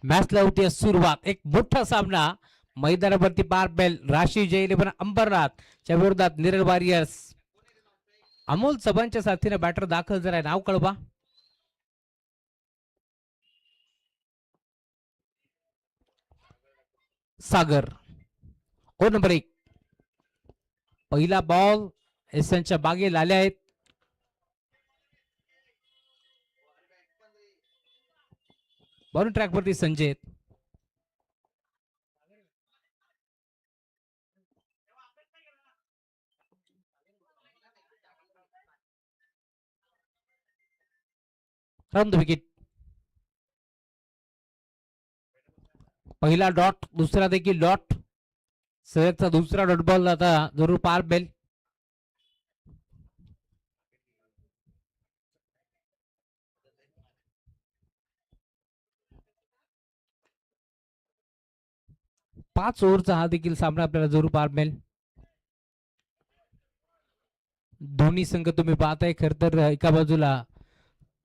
मॅचला होती सुरुवात. एक मोठा सामना मैदानावरती पार पडेल. राशी जय 11 अंबरनाथच्या विरोधात निरळ वॉरियर्स. अमोल चव्हाणच्या साथीने बॅटर दाखल झालाय. नाव कळवा. सागर. ओ नंबर 1. पहिला बॉल एसनच्या बागेल आले आहेत. बॉलिंग ट्रॅक वरती संजय. विकेट. पहिला डॉट, दुसरा देखील डॉट. सलगचा दुसरा डॉट बॉल आता जरूर पार बेल. पाच ओव्हरचा हा देखील सामना आपल्याला जरूर पार मिळेल. दोन्ही संघ तुम्ही पाहताय. खर तर एका बाजूला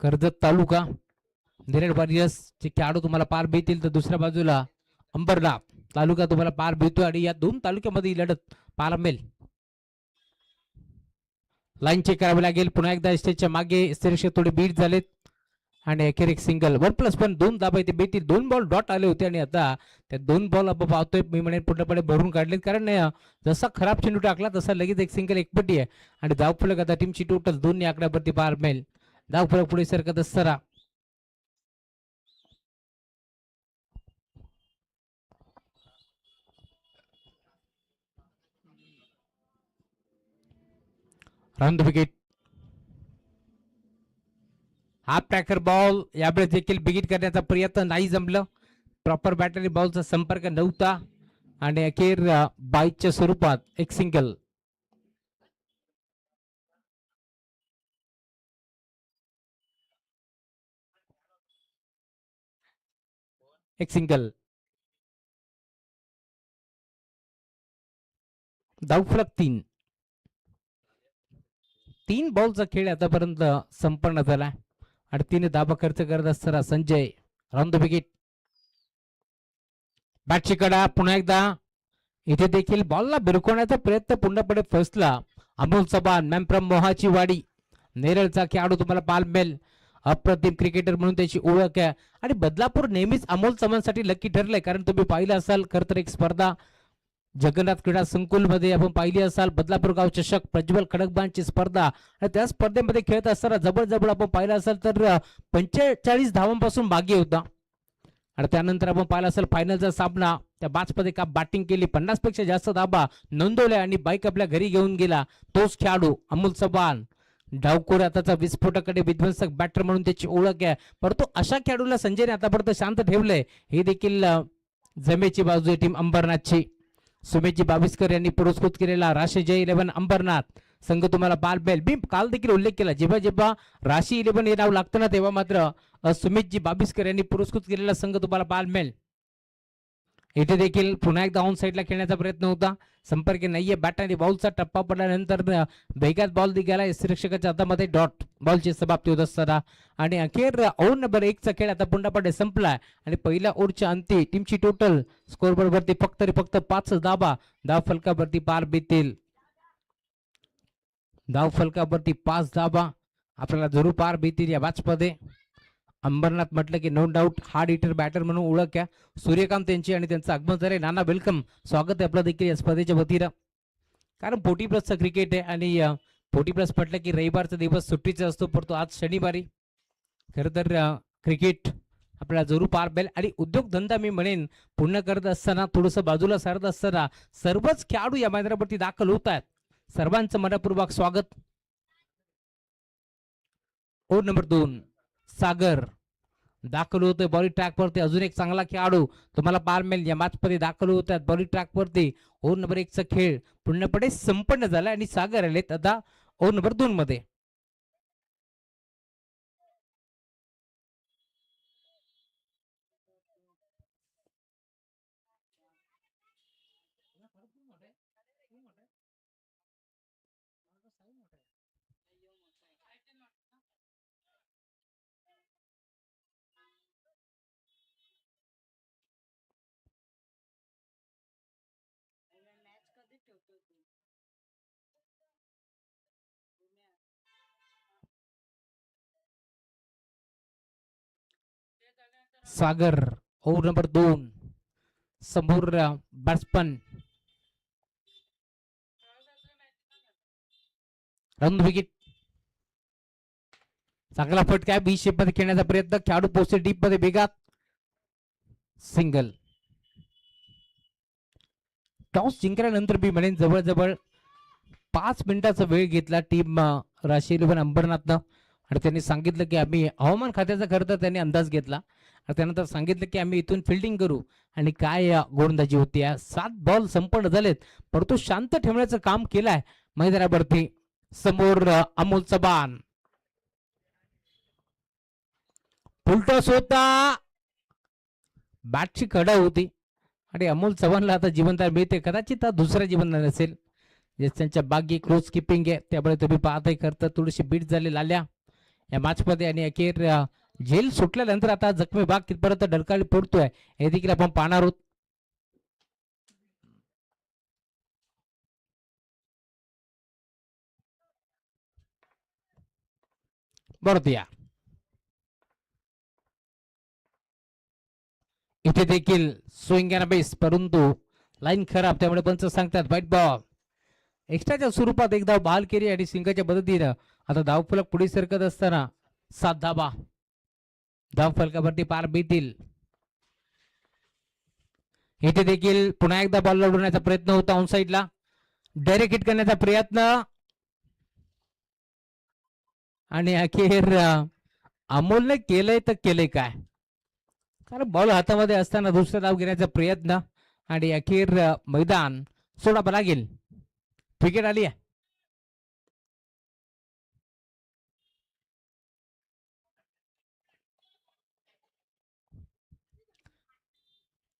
कर्जत तालुका निरेड वॉरियर्स चे खेळाडू तुम्हाला पार भेटतील, तर दुसऱ्या बाजूला अंबरनाथ तालुका तुम्हाला पार भेटतो. आणि या दोन तालुक्यामध्ये लढत पार मिळेल. लाईन चेक करावी लागेल. पुन्हा एकदा स्टेजच्या मागे स्टेरिक्स थोडे बीट झालेत आणि अखेर एक सिंगल. 1+1 2 धाबा इथे भेटतील. 2 बॉल डॉट आले होते आणि आता त्या 2 बॉल आपण पाहतोय मी म्हणेन पूर्णपणे भरून काढलेत. कारण जसा खराब चेंडू टाकला तसा लगेच एक सिंगल एकपट्टी आहे. आणि धावफलक आता टीमची टोटल 2 आकड्यावरती पार मिळेल. धावफलक पुढे सरकत असताना round wicket. Half tracker ball यावेळेस देखील बिगिट करण्याचा प्रयत्न नाही जमलं. प्रॉपर बॅटरी बॉलचा संपर्क नव्हता आणि अखेर बाईकच्या स्वरूपात एक सिंगल. एक सिंगल. धावफलक 3. 3 बॉलचा खेळ आतापर्यंत संपन्न झाला आणि 3 धाबा खर्च करत असताना संजय राऊंड विकेट. बॅटची कडा पुन्हा एकदा इथे देखील बॉलला बिरकवण्याचा प्रयत्न पूर्णपणे फसला. अमोल चव्हाण मॅम फ्रॉम मोहाची वाडी नेरळचा खेळाडू तुम्हाला पाल मिळेल. अप्रतिम क्रिकेटर म्हणून त्याची ओळख आहे आणि बदलापूर नेहमीच अमोल चव्हाणसाठी लकी ठरलंय. कारण तुम्ही पाहिलं असाल खर तर एक स्पर्धा जगन्नाथ क्रीडा संकुल मध्ये आपण पाहिली असाल. बदलापूर गाव चषक प्रज्वल खडकबांची स्पर्धा आणि त्या स्पर्धेमध्ये खेळत असताना जबरजबर आपण पाहिलं असाल तर 45 धावांपासून मागे होता. आणि त्यानंतर आपण पाहिलं असेल फायनलचा सामना त्या बाचमध्ये का बॅटिंग केली, 50 पेक्षा जास्त धाबा नोंदवल्या आणि बाईक आपल्या घरी घेऊन गेला. तोच खेळाडू अमोल चव्हाण. डावखोर आताचा विस्फोटकडे विध्वंसक बॅटर म्हणून त्याची ओळख आहे. परंतु अशा खेळाडूला संजयने आतापर्यंत शांत ठेवलंय. हे देखील जमेची बाजू आहे टीम अंबरनाथची. सुमेशजी बाविस्कर यांनी पुरस्कृत केलेला राशी जय 11 अंबरनाथ संघ तुम्हाला पार मिळेल. मी काल देखील उल्लेख केला, जेव्हा जेव्हा राशी 11 हे नाव लागतं ना तेव्हा मात्र सुमितजी बाबिस्कर यांनी पुरस्कृत केलेला संघ तुम्हाला पार मिळेल. इथे देखील पुन्हा एकदा ऑन साईडला खेळण्याचा प्रयत्न होता. संपर्क नाहीये. बॅट आणि बॉलचा टप्पा पडल्यानंतर वेगात बॉल गेला. रक्षकाच्या हातामध्ये डॉट बॉलची समाप्ती होत असताना आणि अखेर ओव्हर नंबर 1 चा खेळ आता पूर्णपणे संपलाय आणि पहिल्या ओव्हरच्या अंती टीमची टोटल स्कोर वरती फक्त 5 धाबा धाव फलकावरती पार बेतील. धाव फलकावरती 5 धाबा आपल्याला जरूर पार बेतील या मॅच मध्ये. अंबरनाथ म्हटलं की no doubt hard hitter batter म्हणून ओळख आहे. सूर्यकांत यांची आणि त्यांचं आगमन झालंय. नाना वेलकम, स्वागत आहे आपलं देखील या स्पर्धेच्या वतीनं. कारण 40+ क्रिकेट आहे आणि 40+ म्हटलं की रविवारचा दिवस सुट्टीचा असतो, परंतु आज शनिवारी खरं तर क्रिकेट आपल्याला जरूर पार मिळेल. आणि उद्योगधंदा मी म्हणेन पूर्ण करत असताना थोडंसं बाजूला सारत असताना सर्वच खेळाडू या मैदानावरती दाखल होत आहेत. सर्वांचं मनपूर्वक स्वागत. ओव्हर नंबर 2 सागर दाखल होतोय बॉडी ट्रॅक वरती. अजून एक चांगला खेळाडू तुम्हाला पार मिळेल. या मॅच मध्ये दाखल होत आहेत बॉडी ट्रॅक वरती. ओव्हर नंबर 1 चा खेळ पूर्णपणे संपन्न झाला आणि सागर आलेत आता ओव्हर नंबर 2 मध्ये. सागर ओव्हर नंबर 2. समोर बॅट्समन रन विकेट. चांगला फटका बी शेप मध्ये खेळण्याचा प्रयत्न. खेळाडू पोहोचते डीप मध्ये वेगात. सिंगल. टॉस जिंकल्यानंतर मी म्हणेन जवळजवळ 5 मिनिटाचा वेळ घेतला टीम राशी 11 अंबरनाथनं. आणि त्यांनी सांगितलं की आम्ही हवामान खात्याचा खरं तर त्यांनी अंदाज घेतला आणि त्यानंतर सांगितलं की आम्ही इथून फिल्डिंग करू. आणि काय गोलंदाजी होती. 7 बॉल संपन्न झालेत परंतु शांत ठेवण्याचं काम केलंय मैदानावरती. समोर अमोल चव्हाण. फुलटॉस होता. बॅटची कडा होती आणि अमोल चव्हाणला आता जीवनदान मिळते. कदाचित दुसरा जीवनदान असेल. जे त्यांच्या बागी क्लोज किपिंग आहे त्यामुळे तुम्ही पाहताय करता थोडीशी बीट झाली लाल्या या मॅच मध्ये. आणि अखेर झेल सुटल्यानंतर आता जखमी भाग कितपर्यंत ढलकाळी पडतोय हे देखील आपण पाहणार आहोत. बरोबर या इथे देखील स्विंग अँड बेस परंतु लाईन खराब त्यामुळे पंच सांगतात व्हाईट बॉल. एक्स्ट्राच्या स्वरूपात एक धाव बहाल केली आणि सिंगाच्या मदतीनं आता धावफलक पुढे सरकत असताना 7 धावा धावफलकावरती पार बेतील. इथे देखील पुन्हा एकदा बॉल लढवण्याचा प्रयत्न होता ऑन साईडला. डायरेक्ट हिट करण्याचा प्रयत्न आणि अखेर अमोलने केलंय तर केलंय काय. कारण बॉल हातामध्ये असताना दुसरा धाव घेण्याचा प्रयत्न आणि अखेर मैदान सोडावं लागेल. विकेट आली आहे.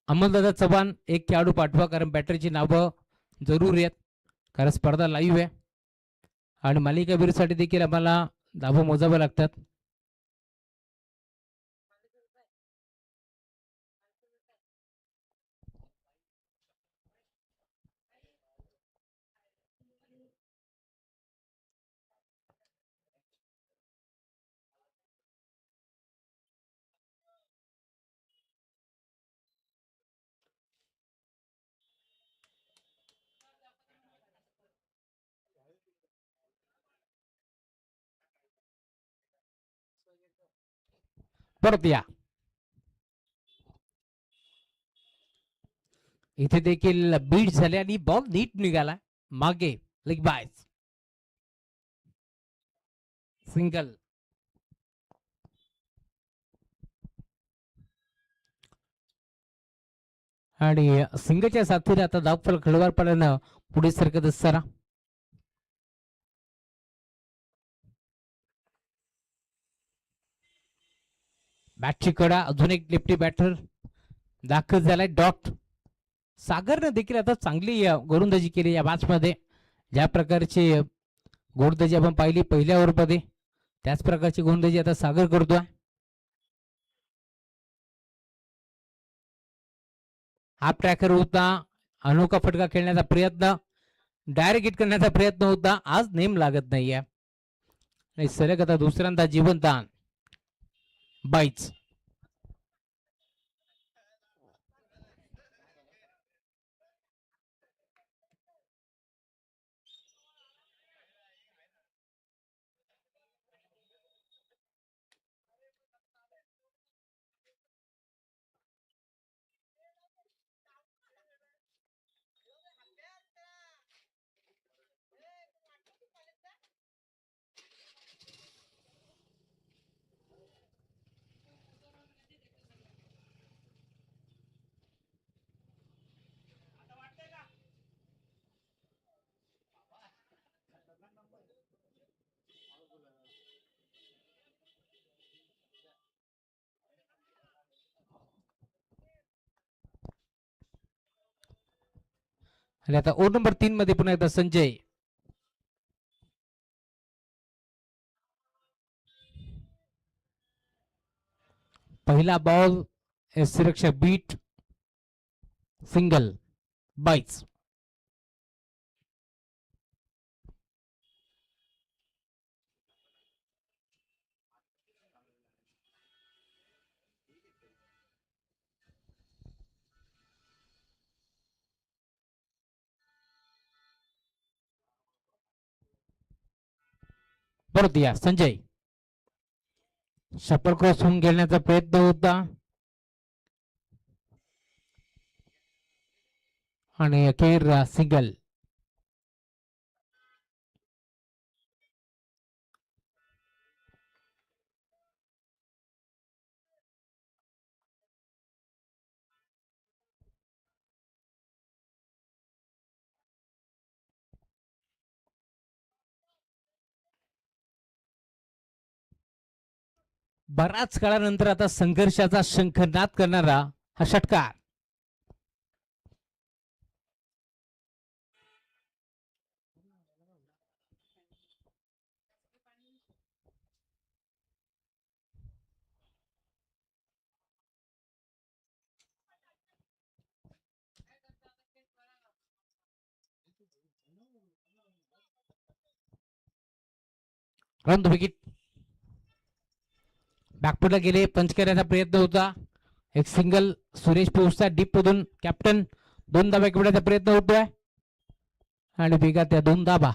अमोलदादा चव्हाण एक खेळाडू पाठवा कारण बॅटरीची नावं जरूर आहेत कारण स्पर्धा लाईव्ह आहे आणि मालिकावीरसाठी देखील आम्हाला धावा मोजाव्या लागतात. परत या इथे देखील बीट झाले आणि बॉल नीट निघाला मागे. Leg bias single. आणि सिंगच्या साथीने आता धावफल खळवारपणानं पुढे सरकत असताना बॅटची कडा अजून एक लेफ्टी बॅटर दाखल झालाय डॉट. सागरनं देखील आता चांगली गोलंदाजी केली या मॅच मध्ये. ज्या प्रकारची गोलंदाजी आपण पाहिली पहिल्या ओव्हरमध्ये त्याच प्रकारची गोलंदाजी आता सागर करतोय. हाफ ट्रॅकर होता. अनोखा फटका खेळण्याचा प्रयत्न डायरेक्ट हिट करण्याचा प्रयत्न होता. आज नेम लागत नाहीये आणि सलग आता दुसऱ्यांदा जीवनदान बाईच. आणि आता ओव्हर नंबर 3 मध्ये पुन्हा एकदा संजय. पहिला बॉल सुरक्षा बीट सिंगल बाईच. परत या संजय, शपल क्रॉस होऊन घेण्याचा प्रयत्न होता आणि अखेर सिंगल. बराच काळानंतर आता संघर्षाचा शंखनाद करणारा हा षटकार. Run wicket. बॅकफुटला गेले, पंच करण्याचा प्रयत्न होता. एक सिंगल. सुरेश पोहोचता डीप मधून. कॅप्टन दोन धाबा घेण्याचा प्रयत्न होतोय आणि बेगा त्या दोन धाबा.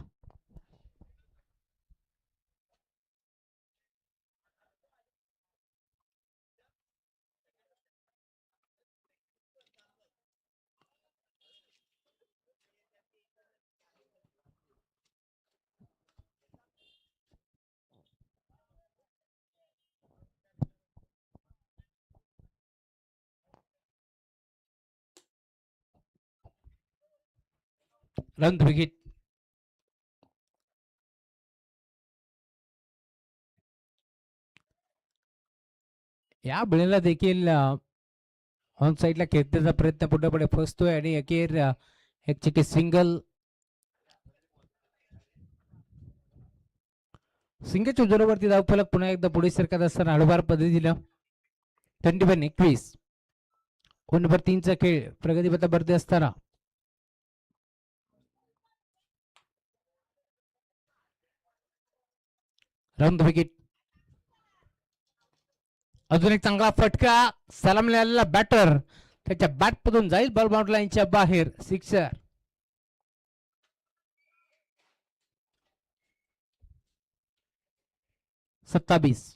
Run wicket. या वेळेला देखील ऑन साईडला खेळण्याचा प्रयत्न पूर्णपणे फसतोय आणि अखेर एक चिठी सिंगल. सिंगलच्या जोरावरती धावफलक पुन्हा एकदा पुढे सरकत असताना हळूवार पद्धतीनं 21. नंबर 3चा खेळ प्रगतीपथावरती असताना रन विकेट. अजून एक चांगला फटका. सलाम आलेला बॅटर त्याच्या बॅटमधून जाईल बॉल बाउंड्री लाईनच्या बाहेर. सिक्सर. सत्तावीस.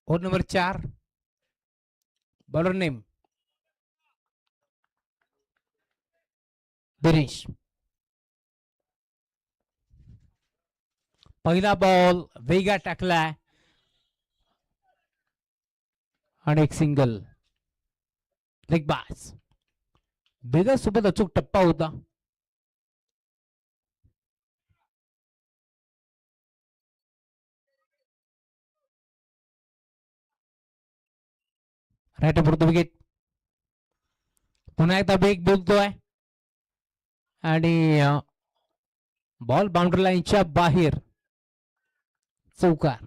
Over number 4. Bowler name Dinesh. पहिला बॉल वेगा टाकलाय आणि एक सिंगल. लेग बास. बेगा सोबत अचूक टप्पा होता. राईट पुढे विकेट. पुन्हा एकदा बेग बोलतोय आणि बॉल बाउंड्री लाईनच्या बाहेर. चौकार.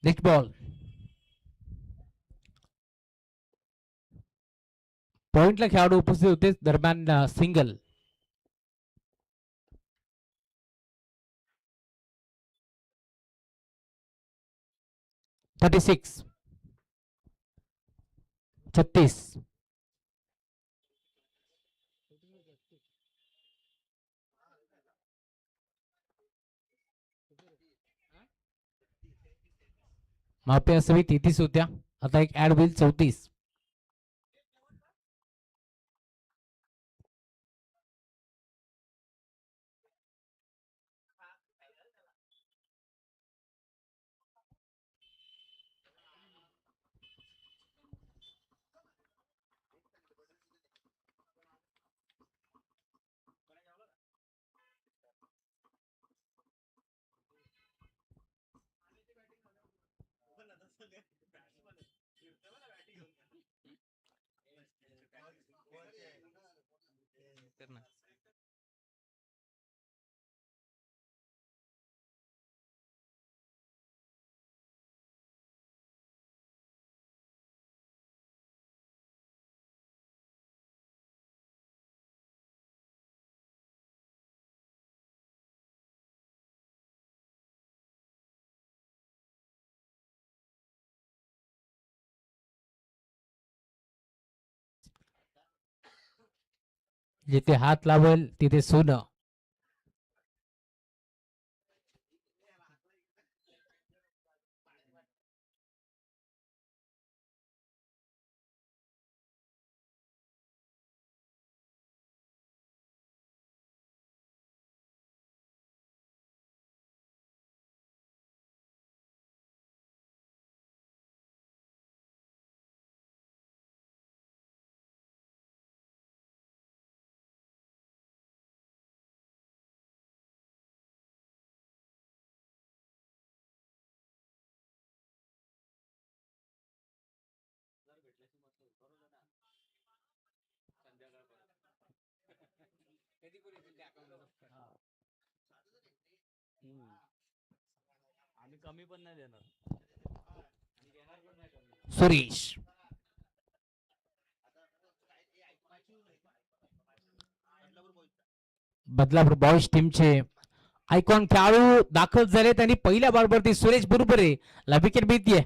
Next ball. पॉइंटला खेळाडू उपस्थित होते दरम्यान सिंगल. थर्टी 36. माफी असावी 33 होत्या. आता एक ऍड होईल 34. जिथे हात लावेल तिथे सोनं. आम्ही कमी पण नाही देणार. सुरेश बदलापूर बॉईज टीमचे आयकॉन खेळाडू दाखल झाले. त्यांनी पहिल्या बॉलवरती सुरेश बरोबर आहे ला विकेट मिळतीये.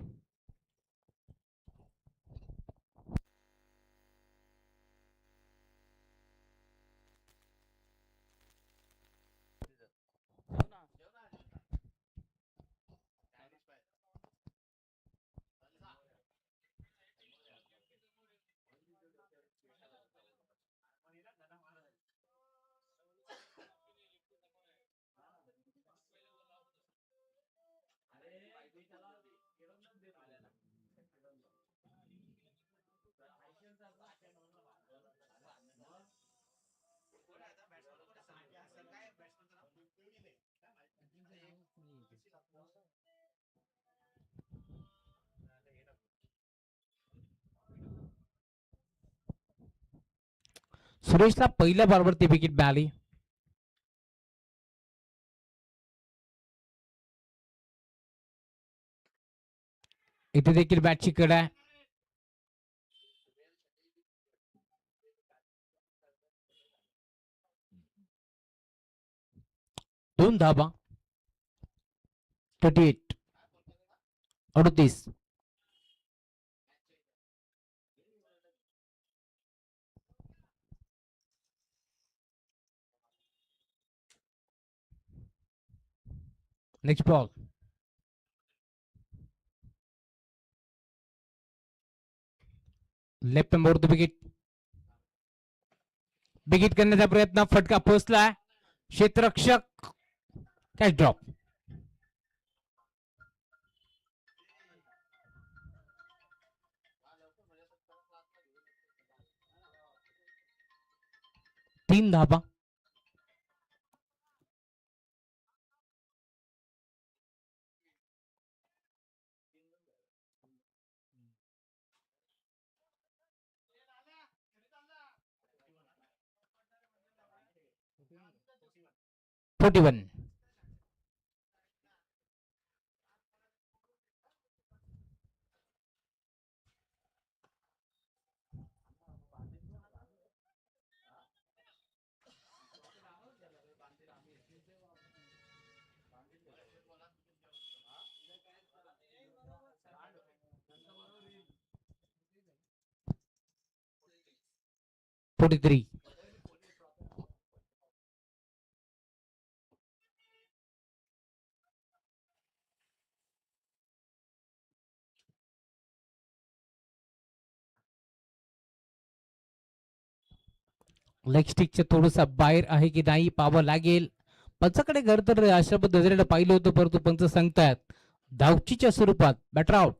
सुरेशला पहिल्या बॉलवरती विकेट मिळाली. इथे देखील बॅटची कड आहे. दोन धाबा 38 38. नेक्स्ट बॉल लेफ्ट नंबरवरती विकेट विकेट करण्याचा प्रयत्न फटका पोहोचलाय. क्षेत्ररक्षक कॅच ड्रॉप. तीन धाबा 41. Forty-three. लेग स्टिकच्या थोडंसं बाहेर आहे की नाही पाहावं लागेल. पंचाकडे घर तर अशा पद्धतीने पाहिलं होतं परंतु पंच सांगतात धावचीच्या स्वरूपात बॅटर आउट.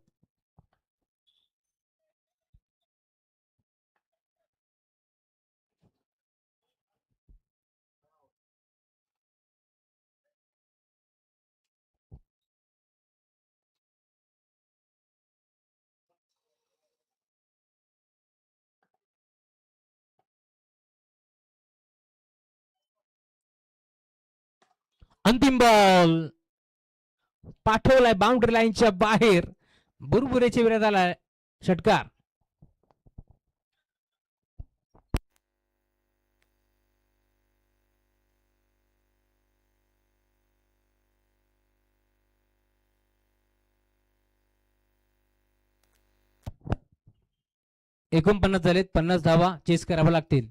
अंतिम बॉल पाठवलाय बाउंड्री लाईनच्या बाहेर. बुरबुरेच्या विरोधाला षटकार. एकोणपन्नास झालेत. 50 धावा चेस कराव्या लागतील.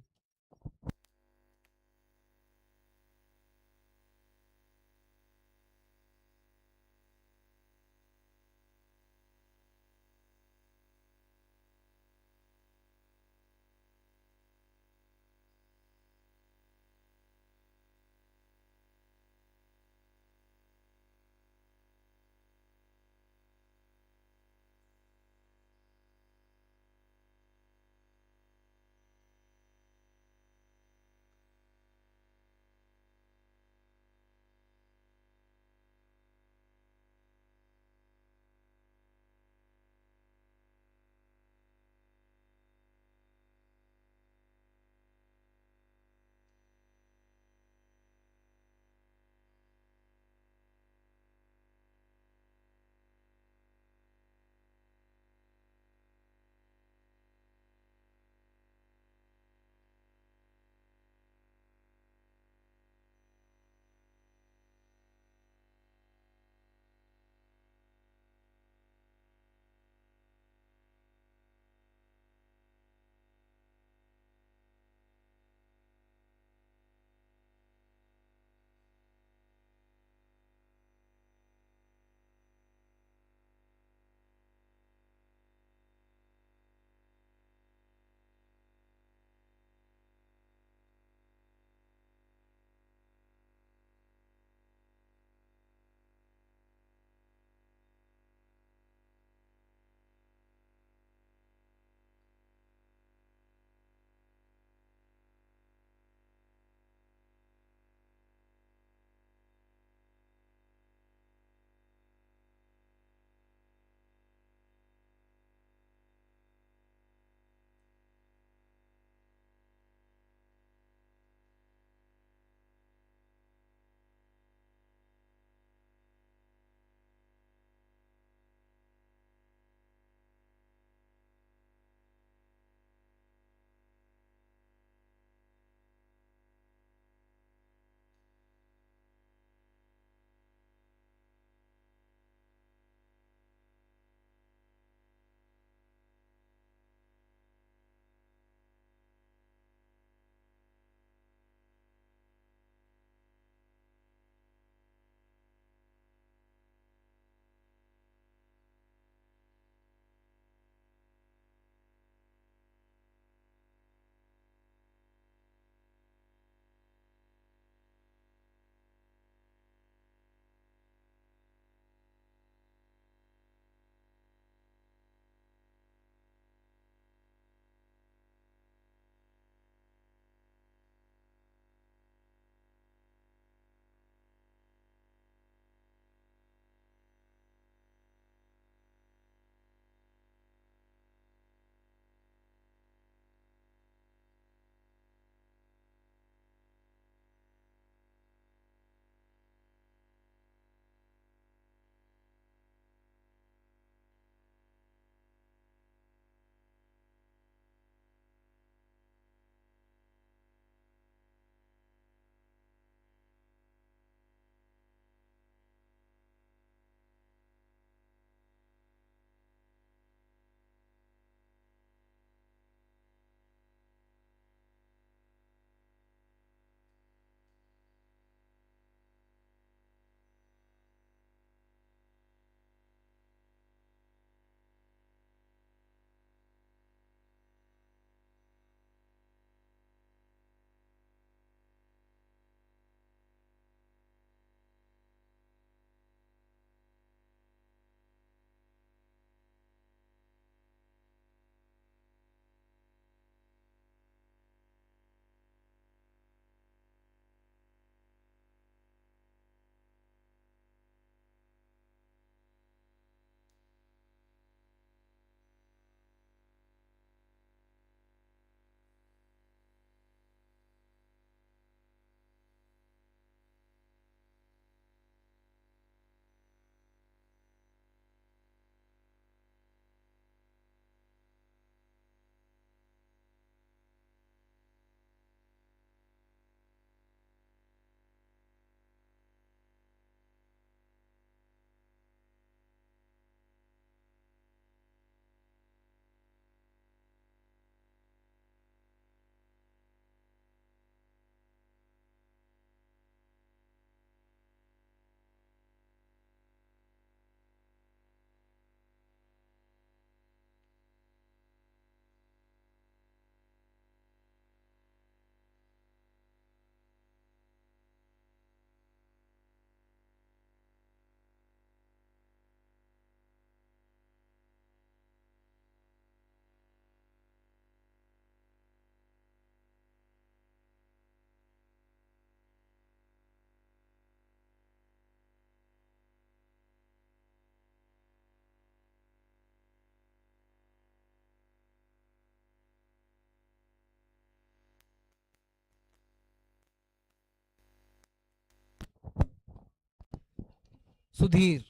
सुधीर.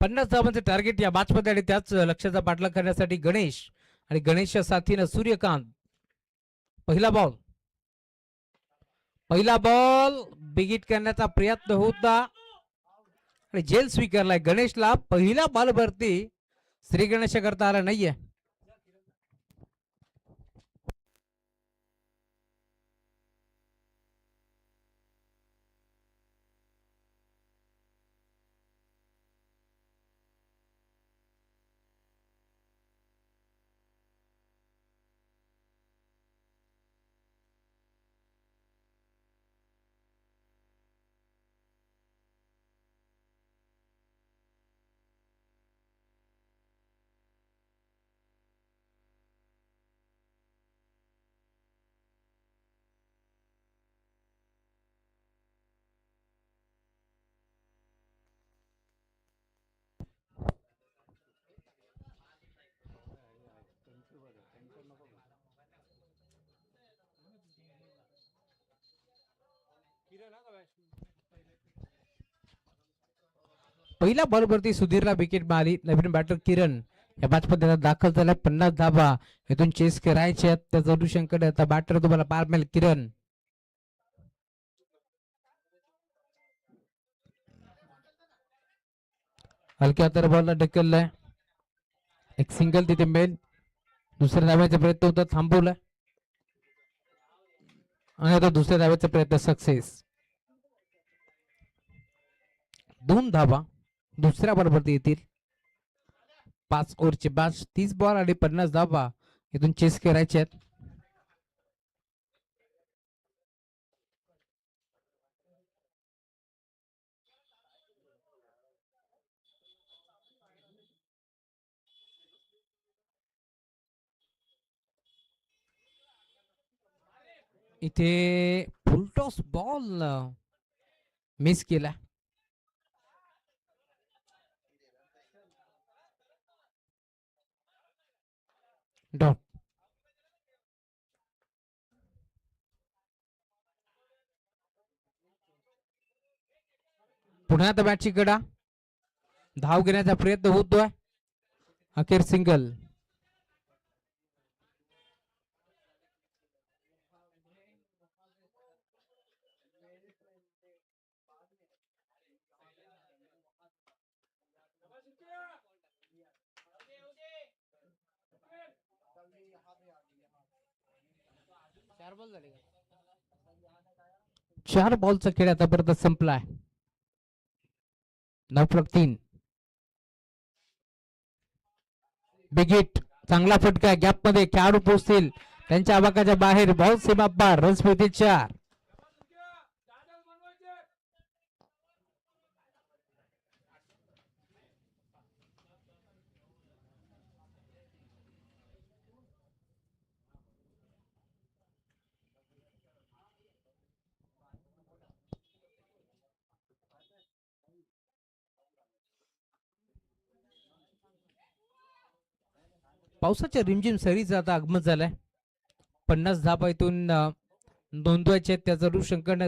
50 धावांचे टार्गेट या मॅच मध्ये आणि त्याच लक्ष्याचा पाठलाग करण्यासाठी गणेश आणि गणेशच्या साथीनं सूर्यकांत. पहिला बॉल बिगिट करण्याचा प्रयत्न होता आणि झेल स्वीकारलाय गणेशला. पहिला बॉल वरती श्री गणेश करता आला नाहीये. पहिल्या बॉलवरती सुधीरला विकेट मिळाली. नवीन बॅटर किरण या मॅच मध्ये दाखल झाला. 50 धावा इथून चेस करायचे आहेत त्या अनुषंगाने आता बॅटर तुम्हाला पाहायला मिळेल किरण. हलक्या तर बॉलला ढकललाय. एक सिंगल तिथे मिळेल. दुसऱ्या धाव्याचा प्रयत्न होता थांबवलाय आणि आता दुसऱ्या धाव्याचा प्रयत्न सक्सेस. 2 धावा दुसऱ्या बॉलवरती येतील. 5 ओव्हरची मॅच 30 बॉल आणि 50 धावा इथून चेस करायचे आहेत. इथे फुलटॉस बॉल मिस केला. डॉट. पुन्हा आता बॅटची गडा. धाव घेण्याचा प्रयत्न होतोय. अखेर सिंगल. चार बॉलचा खेळ आतापर्यंत संपलाय. 9+3. बिगिट चांगला फटका गॅप मध्ये खेळाडू पोहोचतील त्यांच्या आवाकाच्या बाहेर. बॉल सीमा पार. रन्स मिळतील 4. पावसाच्या रिमझिम सरीचा आता आगमन झालाय. 50 धाबा इथून नोंदवायचे त्याचा अनुषंगाने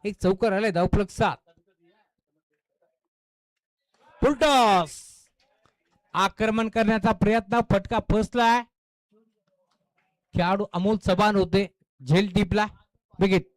एक चौकार आलाय. 9+7. फुलटॉस आक्रमण करण्याचा प्रयत्न. फटका फसलाय. खेळाडू अमोल चव्हाण होते. झेल टिपला. विकेट.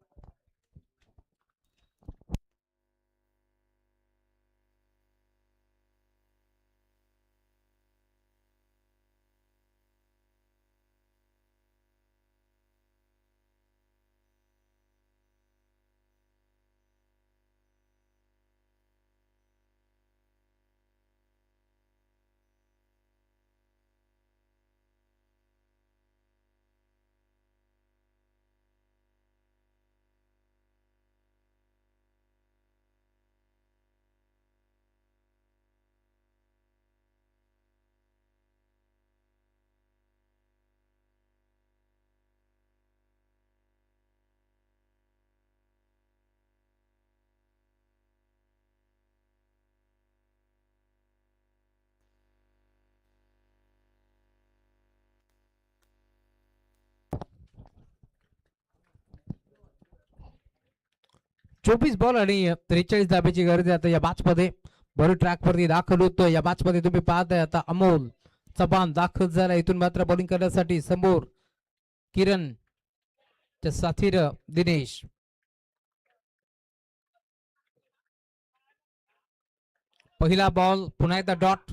24 बॉल आणि 43 धाब्याची गरज आहे आता या मॅच मध्ये. बॉल ट्रॅक वरती दाखल होतोय या मॅच मध्ये. तुम्ही पाहताय आता अमोल चव्हाण दाखल झाला. इथून मात्र बॉलिंग करण्यासाठी समोर किरण च्या साथीर दिनेश. पहिला बॉल पुन्हा एकदा डॉट.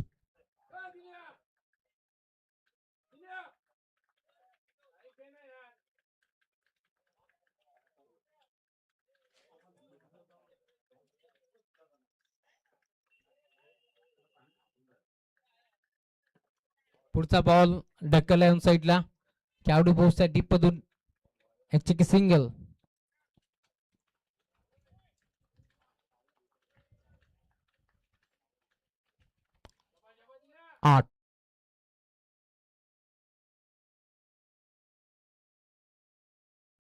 पुढचा बॉल ढकलला ऑन साईडला. खेळाडू पोहोचताय डीप मधून. एक चेकी सिंगल. 8.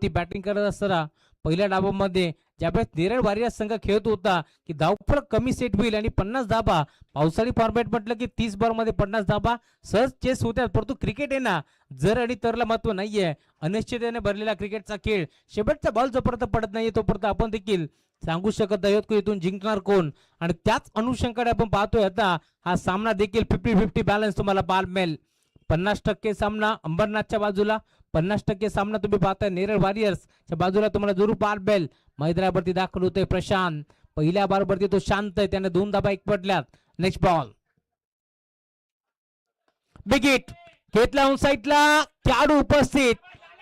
ती बॅटिंग करत असताना पहिल्या डावामध्ये ज्यावेळेस नेरळ वारिया संघ खेळत होता की धावफलक कमी सेट होईल आणि 50 धाबा. पावसाळी फॉर्मॅट म्हटलं की 30 बॉल मध्ये 50 धाबा सहज चेस होत्यात. परंतु क्रिकेट आहे ना, जर आणि तरला महत्व नाहीये. अनिश्चिततेने भरलेला क्रिकेटचा खेळ. शेवटचा बॉल जोपर्यंत पडत नाहीये तोपर्यंत आपण देखील सांगू शकत आहोत की इथून जिंकणार कोण. आणि त्याच अनुषंगाने आपण पाहतोय आता हा सामना देखील 50-50 बॅलन्स तुम्हाला पाहायला मिळेल. 50% सामना अंबरनाथच्या बाजूला, 50% सामना तुम्ही पाहताय नेरळ वॉरियर्सच्या बाजूला तुम्हाला जरूर पाहायला मिळेल. मैदानावरती दाखल होतोय प्रशांत. पहिल्या बॉलवरती तो शांत आहे. त्याने 2 धाबा एक पडल्यात. नेक्स्ट बॉल बिग हिट घेतला ऑन साईडला. खेळाडू उपस्थित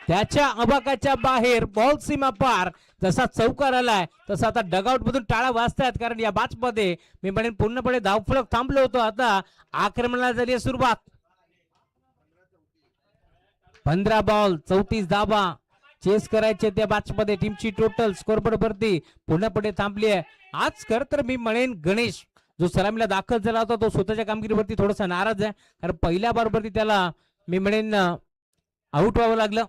त्याच्या अबाकाच्या बाहेर. बॉल सीमा पार. जसा चौकार आलाय तसा आता डगआउट मधून टाळा वाजतायत. कारण या मॅच मध्ये मी म्हणेन पूर्णपणे धावफलक थांबलो होतो. आता आक्रमणाला झाली आहे सुरुवात. 15 बॉल 34 धाबा चेस करायचे त्या मॅच मध्ये. टीमची टोटल स्कोरबोर्ड वरती पूर्णपणे थांबली आहे. आज खर तर मी म्हणेन गणेश जो सलामीला दाखल झाला होता तो स्वतःच्या कामगिरीवरती थोडासा नाराज आहे. कारण पहिल्या बॉलवरती त्याला मी म्हणेन आउट व्हावं लागलं.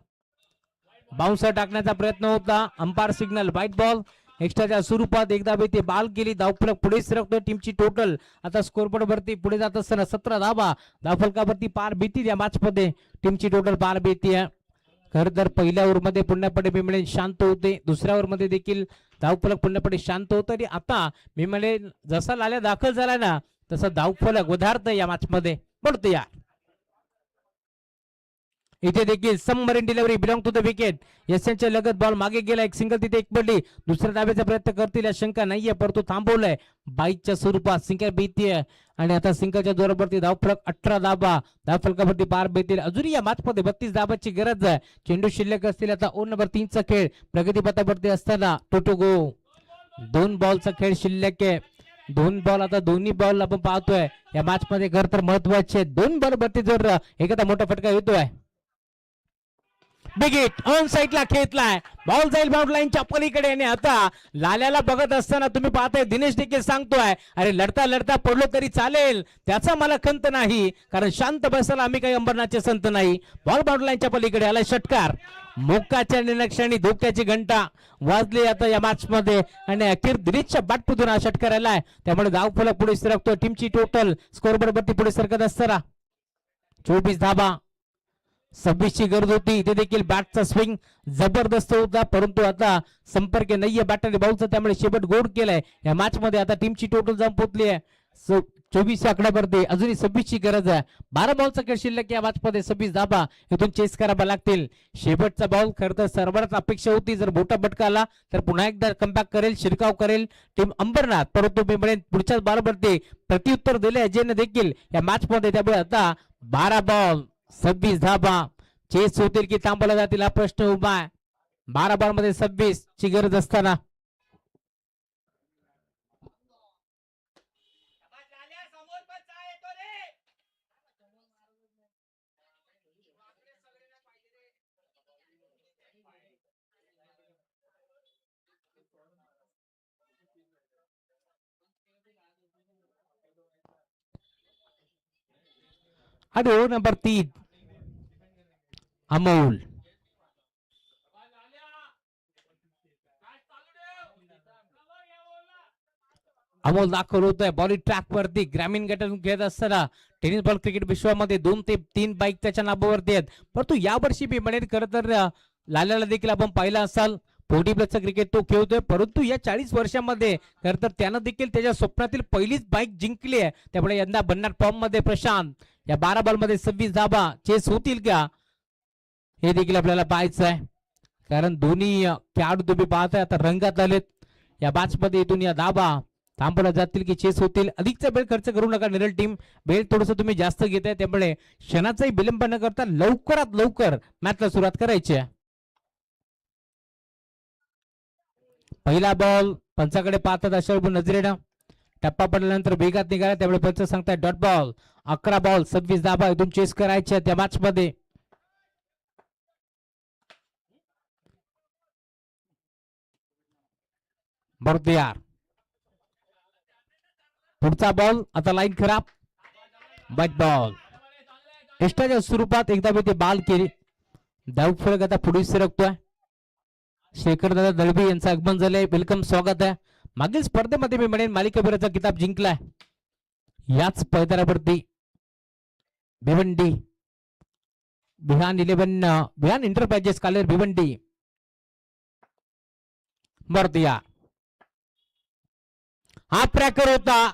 बाउन्सर टाकण्याचा प्रयत्न होता. Umpire signal white ball. एक्स्ट्राच्या स्वरूपात एकदा ते बॉल केली. धावफलक पुढे सरकतोय. टीमची टोटल आता स्कोरबोर्ड वरती पुढे जात असताना 17 धाबा. धावफलकावरती पार भीती या मॅच मध्ये. टीमची टोटल पार भीती आहे. खर तर पहिल्या ओव्हरमध्ये पूर्णपणे मी म्हणेन शांत होते. दुसऱ्या ओव्हरमध्ये देखील धावफलक पूर्णपणे शांत होतं. आणि आता मी म्हणेन जसा लाल्या दाखल झाला ना तसा धावफलक वधारत या मॅच मध्ये पडतो. या इथे देखील submarine delivery belong to the wicket. एसएनच्या लगत बॉल मागे गेला. एक सिंगल तिथे एक पडली. दुसऱ्या धाब्याचा प्रयत्न करतील या शंका नाहीये. परंतु थांबवलंय बाईकच्या स्वरूपात. सिंगल भीतीये आणि आता सिंगलच्या जोरावरती धावफलक 18 धाबा. धावफलकावरती पार बेतील. अजूनही या मॅच मध्ये 32 धाबाची गरज आहे. चेंडू शिल्लक असतील. आता ओव्हर नंबर 3 चा खेळ प्रगतीपथावरती असताना टोटो गो. 2 बॉलचा खेळ शिल्लक आहे. 2 बॉल आता दोन्ही बॉल आपण पाहतोय या मॅच मध्ये. खर तर महत्वाचे 2 बॉल वरती जर एखादा मोठा फटका येतोय. बिग हिट ऑन साईडला खेचलाय. बॉल जाईल बाउंड लाईनच्या पलीकडे. आणि आता लाल्याला बघत असताना तुम्ही पाहताय दिनेश देखील सांगतोय अरे लढता लढता पडलो तरी चालेल. त्याचा मला खंत नाही. कारण शांत बसायला आम्ही काही अंबरनाथचे संत नाही. बॉल बाउंड लाईनच्या पलीकडे आलाय. षटकार. मोक्काच्या निरीक्षणी धोक्याची घंटा वाजली आता या मॅच मध्ये. आणि अखेर दिनेशच्या बॅटमधून हा षटकार आलाय. त्यामुळे धावफलक पुढे सरकतो. टीमची टोटल स्कोरबोर्ड वरती पुढे सरकत असताना 24 धाबा. 26 ची गरज होती. इथे देखील बॅटचा स्विंग जबरदस्त होता. परंतु आता संपर्क नाहीये बॅट आणि बॉलचा. त्यामुळे शेवट गोड केलाय या मॅच मध्ये. आता टीमची टोटल जाऊन पोहोचली आहे 24 आकड्यावरती. अजूनही 26 ची गरज आहे. 12 बॉलचा खेळ शिल्लक या मॅच मध्ये. 26 धाबा इथून चेस करावा लागतील. शेवटचा बॉल खरं तर सर्वांनाच अपेक्षा होती. जर मोठा बटका आला तर पुन्हा एकदा कमबॅक करेल, शिरकाव करेल टीम अंबरनाथ. परंतु मी म्हणेन पुढच्याच बॉलवरती प्रत्युत्तर दिले अजयने देखील या मॅच मध्ये. त्यामुळे आता 12 बॉल 26 धाबा चेस होतील की थांबवल्या जातील हा प्रश्न उभा आहे. 12 बॉल मध्ये 26 ची गरज असताना आणि ओव्हर नंबर 3 अमोल. अमोल दाखल होतोय बॉली ट्रॅक वरती. ग्रामीण गटातून खेळत असताना टेनिस बॉल क्रिकेट विश्वामध्ये 2 ते 3 बाईक त्याच्या नावावरती आहेत. परंतु यावर्षी मी म्हणेन खरं तर लाल्याला देखील आपण पाहिला असाल 40 प्लसचं क्रिकेट तो खेळतोय, परंतु या 40 वर्षामध्ये खरं तर त्यानं देखील त्याच्या स्वप्नातील पहिलीच बाईक जिंकली आहे. त्यामुळे यंदा भन्नाट फॉर्म मध्ये प्रशांत. या 12 बॉल मध्ये 26 धाबा चेस होतील का हे देखील आपल्याला पाहायचं आहे. कारण दोन्ही खेळाडू तुम्ही पाहताय आता रंगात आलेत. या मॅच मध्ये इथून या धाबा थांबवल्या जातील की चेस होतील. अधिकचा वेळ खर्च करू नका निरल टीम. वेळ थोडस तुम्ही जास्त घेताय, त्यामुळे क्षणाचाही विलंब न करता लवकरात लवकर मॅचला सुरुवात करायची आहे. पहिला बॉल पंचाकडे पाहतात अशा नजरेनं. टप्पा पडल्यानंतर वेगात निघाला, त्यामुळे पंच सांगताय डॉट बॉल. 11 बॉल 26 धाबा इथून चेस करायच्या त्या मॅच मध्ये. बरोबर पुढचा बॉल आता लाईन खराब. बॅट बॉल एक्स्ट्राच्या स्वरूपात एकदा मी ते बाल केली. धाव फरक आता पुढे सरकतोय. शेखर दादा दळवी यांचं आगमन झालंय. वेलकम, स्वागत आहे. मागील स्पर्धेमध्ये मी म्हणेन मालिकावीराचा किताब जिंकलाय. याच पैदारावरती भिवंडी विहान 11 विहान इंटरप्राइजेस कालेर भिवंडी मर्दिया. हा ट्रॅकर होता,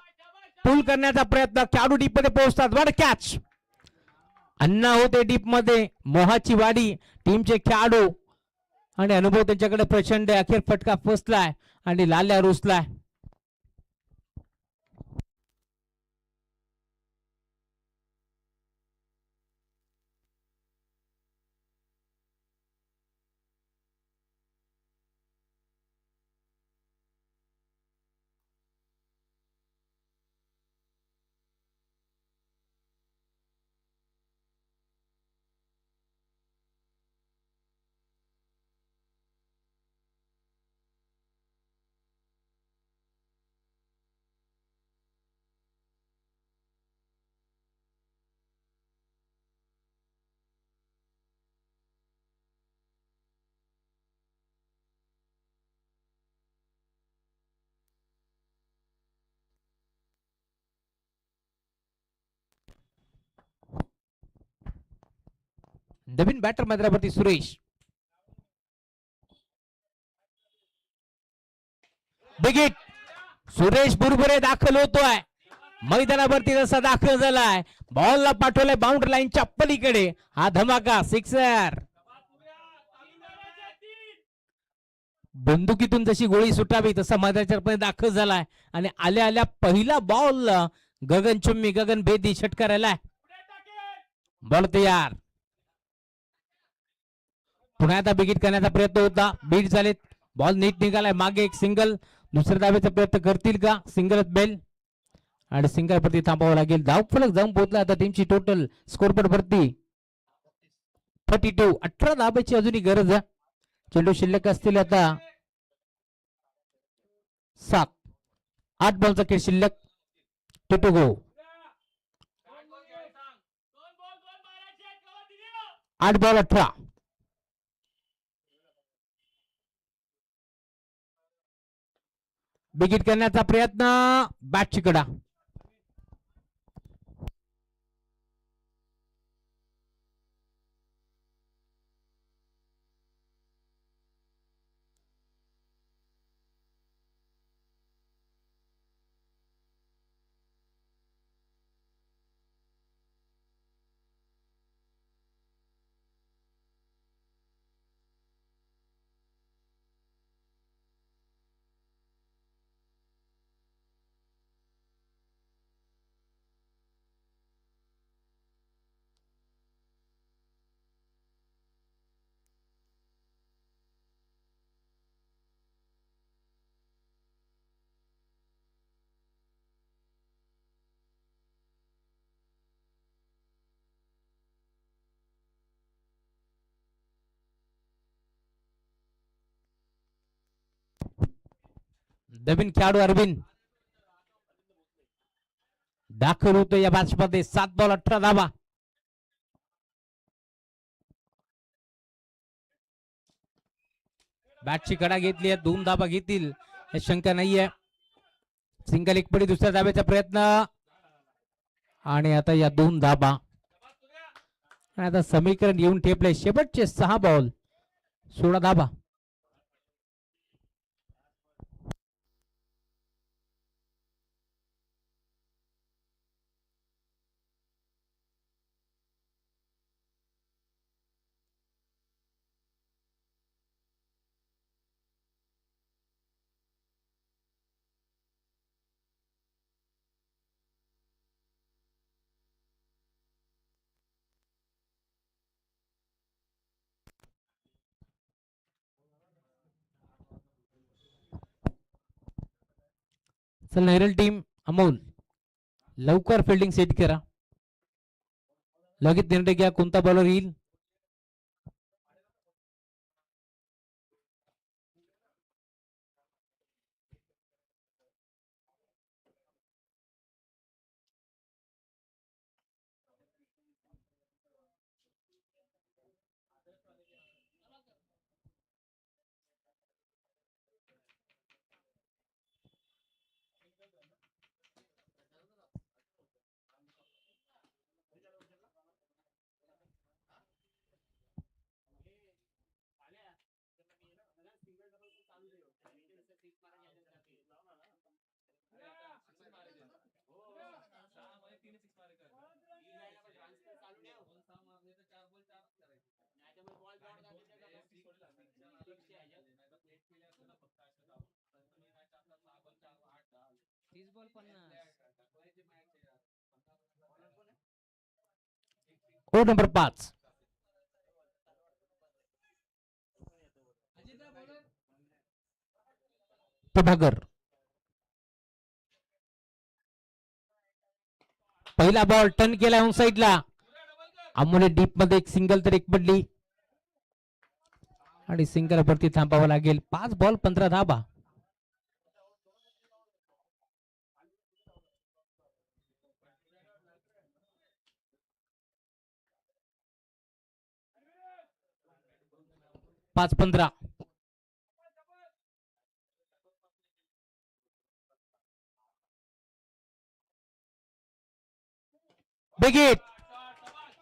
पुल करण्याचा प्रयत्न. खेळाडू डीप मध्ये पोहोचतात. वर कॅच. अण्णा होते डीप मध्ये. मोहाची वाडी टीमचे खेळाडू आणि अनुभव त्यांच्याकडे प्रचंड. अखेर फटका फसलाय आणि लाल्या रुसलाय. नवीन बॅटर मैदानावरती सुरेश. बिगिट सुरेश बुरबुरे दाखल होतोय मैदानावरती. जसा दाखल झालाय, बॉलला पाठवलाय बाउंड्री लाईनच्या पलीकडे. हा धमाका सिक्सर. बंदुकीतून जशी गोळी सुटावी तसा मैदानाच्या दाखल झालाय आणि आल्या आल्या पहिला बॉल गगनचुम्बी गगन भेदी षटकाराला. बॉल तयार. पुन्हा आता बिगिट करण्याचा प्रयत्न होता, बीट झालेत. बॉल नीट निघालाय. मागे एक सिंगल. दुसऱ्या धाब्याचा प्रयत्न करतील का? सिंगलच बेल आणि सिंगल वरती थांबावं लागेल. धाव फलक जाऊन पोहोचला आता टीमची टोटल स्कोरबोर्ड वरती 32. 18 धाब्याची अजूनही गरज आहे. चेंडू शिल्लक असतील आता 7. 8 बॉलचा खेळ शिल्लक. To go. 8 बॉल 18. बिगिट करण्याचा प्रयत्न. बॅटची कडा. नवीन खेळाडू अरविंद दाखल होतो या मॅच मध्ये. 7 बॉल 18 धावा. बॅटची कडा घेतली आहे. 2 धाबा घेतील हे शंका नाहीये. सिंगल एक पडी. दुसऱ्या धाब्याचा प्रयत्न आणि आता या 2 धाबा. आता समीकरण येऊन ठेपले. शेवटचे 6 बॉल 16 धाबा. चल नेरल टीम अमोल लवकर फिल्डिंग सेट करा. लगेच निर्णय घ्या कोणता बॉलर येईल. Over number 5. प्रभाकर पहिला बॉल टर्न केला ऑन साइडला. अमोल डीप मध्ये एक सिंगल तर एक पडली आणि सिंगल वरती थांबावं लागेल. 5 बॉल 15 धाबा. पाच 15. बिगिट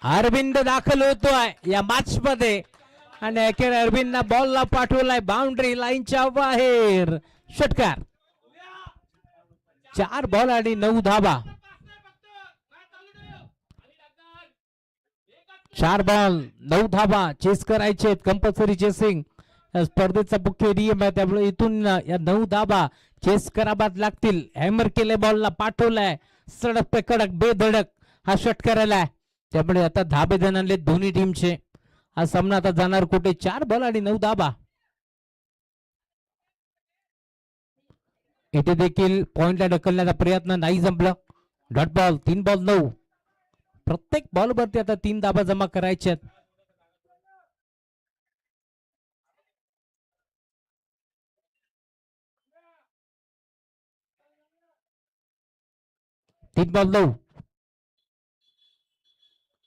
अरविंद दाखल होतोय या मॅच मध्ये आणि अखेर अरविंदना बॉलला पाठवलाय बाउंड्री लाईनच्या बाहेर. षटकार. 4 बॉल आणि 9 धाबा. 4 बॉल 9 धाबा चेस करायचे. कंपल्सरी चेसिंग स्पर्धेचा मुख्य नियम आहे. त्यामुळे इथून या 9 धाबा चेस कराव्याच लागतील. हॅमर केले बॉलला पाठवलाय सडक पे कडक बेधडक हा षटकार आहे. त्यामुळे आता धाबे जण आणले दोन्ही टीमचे. हा सामना आता जाणार कुठे. 4 बॉल आणि 9 धाबा. इथे देखील पॉइंटला ढकलण्याचा प्रयत्न नाही जमलं. Dot ball 3 ball 9. प्रत्येक बॉल वरती आता 3 धाबा जमा करायचे. 3 बॉल 9.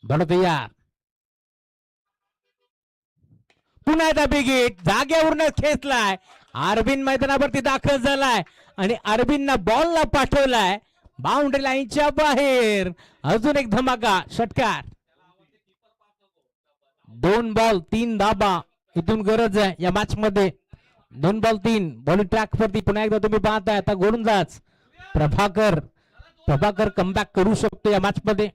बरं तयार. पुन्हा एकदा बिगिट जाग्यावरून खेचलाय. अरविंद मैदानावरती दाखल झालाय आणि अरविंदना बॉलला पाठवलाय बाउंड्री लाईनच्या बाहेर. अजून एक धमाका षटकार. 2 बॉल 3 धाबा इथून गरज आहे या मॅच मध्ये. 2 बॉल 3. बॉलिंग ट्रॅक वरती पुन्हा एकदा तुम्ही पाहताय आता गोलंदाज प्रभाकर कमबॅक करू शकतो या मॅच मध्ये.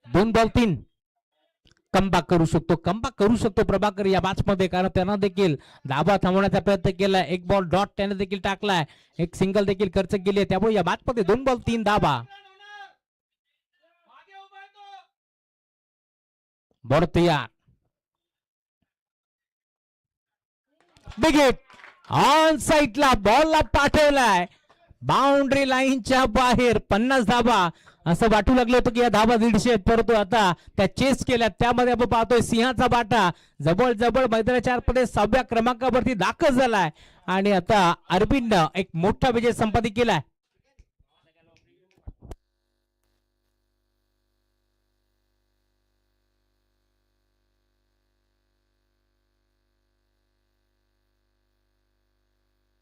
दोन बॉल 3. कमबॅक करू शकतो प्रभाकर या मॅच मध्ये. कारण त्यांना देखील धाबा थांबवण्याचा प्रयत्न केलाय. 1 बॉल डॉट त्याने देखील टाकलाय. एक सिंगल देखील खर्च केली आहे. त्यामुळे या मॅच मध्ये 2 बॉल 3 धाबा. बॉल तयार. बिगिट ऑन साइडला बॉलला पाठवलाय बाउंड्री लाईनच्या बाहेर. 50 धाबा. असं वाटू लागलं होतं की या धाबा 150 आहेत परंतु आता त्या चेस केल्या. त्यामध्ये आपण पाहतोय सिंहाचा बाटा जवळ मैदानाच्या आतमध्ये 6व्या क्रमांकावरती दाखल झालाय आणि आता अरविंदनं एक मोठा विजय संपादित केलाय.